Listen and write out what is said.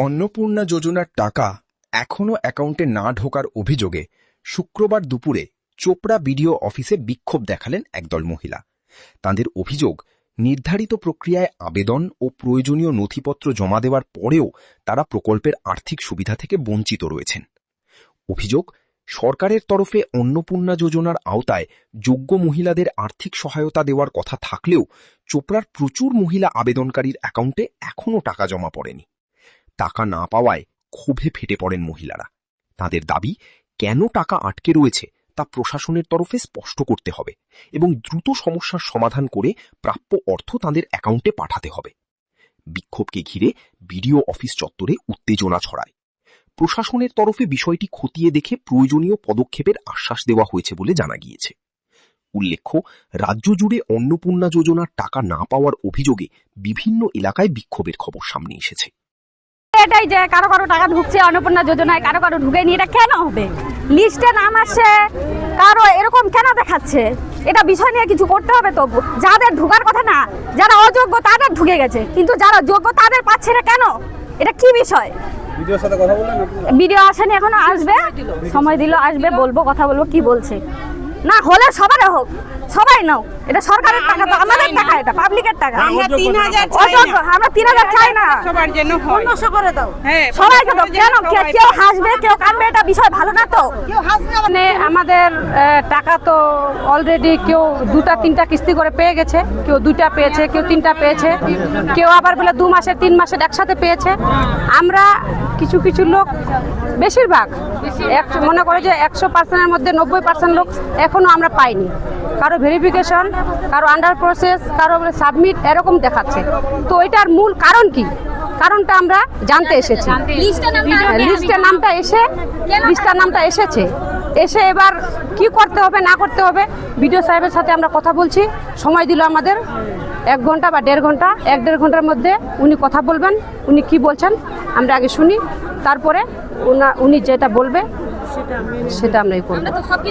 অন্নপূর্ণা যোজনার টাকা এখনো অ্যাকাউন্টে না ঢোকার অভিযোগে শুক্রবার দুপুরে চোপড়া বিডিও অফিসে বিক্ষোভ দেখালেন একদল মহিলা। তাঁদের অভিযোগ, নির্ধারিত প্রক্রিয়ায় আবেদন ও প্রয়োজনীয় নথিপত্র জমা দেওয়ার পরেও তারা প্রকল্পের আর্থিক সুবিধা থেকে বঞ্চিত রয়েছেন। অভিযোগ, সরকারের তরফে অন্নপূর্ণা যোজনার আওতায় যোগ্য মহিলাদের আর্থিক সহায়তা দেওয়ার কথা থাকলেও চোপড়ার প্রচুর মহিলা আবেদনকারীর অ্যাকাউন্টে এখনও টাকা জমা পড়েনি। টাকা না পাওয়ায় ক্ষোভে ফেটে পড়েন মহিলারা। তাদের দাবি, কেন টাকা আটকে রয়েছে তা প্রশাসনের তরফে স্পষ্ট করতে হবে এবং দ্রুত সমস্যার সমাধান করে প্রাপ্য অর্থ তাদের অ্যাকাউন্টে পাঠাতে হবে। বিক্ষোভকে ঘিরে বিডিও অফিস চত্বরে উত্তেজনা ছড়ায়। প্রশাসনের তরফে বিষয়টি খতিয়ে দেখে প্রয়োজনীয় পদক্ষেপের আশ্বাস দেওয়া হয়েছে বলে জানা গিয়েছে। উল্লেখ্য, রাজ্য জুড়ে অন্নপূর্ণা যোজনার টাকা না পাওয়ার অভিযোগে বিভিন্ন এলাকায় বিক্ষোভের খবর সামনে এসেছে। এটাই যে কারো কারো টাকা ঢুকছে অন্নপূর্ণা যোজনায়, কারো কারো ঢুকেনি, এটা কেন হবে? লিস্টে নাম আসছে, কারো এরকম কেন দেখাচ্ছে? এটা বিষয় নিয়ে কিছু করতে হবে তো। যাদের ঢোকার কথা না, যারা অযোগ্য তাদের ঢুকে গেছে, কিন্তু যারা যোগ্য তাদের পাচ্ছে না কেন? এটা কি বিষয়? ভিডিওর সাথে কথা বললেন? ভিডিও আসেনি এখনো, আসবে, সময় দিল, আসবে, বলবো, কথা বলবো কি বলছে। না হলে সবার হোক, সবাই নাও, এটা সরকারের টাকা, তো আমাদের টাকা, এটা পাবলিকের টাকা। আমরা 3000 অযোগ্য, আমরা 3000 চাই না, সবার জন্য হয়। 1500 করে দাও। হ্যাঁ, সবাইকে দাও। কেন কেউ হাসবে, কেউ কাঁদবে, এটা বিষয় ভালো না তো। মানে আমাদের টাকা তো অলরেডি কেউ 2টা 3টা কিস্তি করে পেয়ে গেছে, কেউ 2টা পেয়েছে, কেউ 3টা পেয়েছে, কেউ আবার বলে 2 মাসের 3 মাসের একসাথে পেয়েছে। আমরা কিছু কিছু লোক, বেশিরভাগ মনে করে যে 100%-এর মধ্যে 90% লোক এখনো আমরা পাইনি। কারো ভেরিফিকেশন, কারো আন্ডার প্রসেস, কারো সাবমিট এরকম দেখাচ্ছে। তো এটার মূল কারণ কি? কারণটা আমরা জানতে এসেছি। লিস্টের নামটা এসেছে, এসে এবার কি করতে হবে না করতে হবে বিডিও সাহেবের সাথে আমরা কথা বলছি। সময় দিল আমাদের 1 ঘন্টা বা 1.5 ঘন্টা। 1-1.5 ঘন্টার মধ্যে উনি কথা বলবেন। উনি কি বলছেন আমরা আগে শুনি, তারপরে উনি যেটা বলবে সেটা আমরাই করব।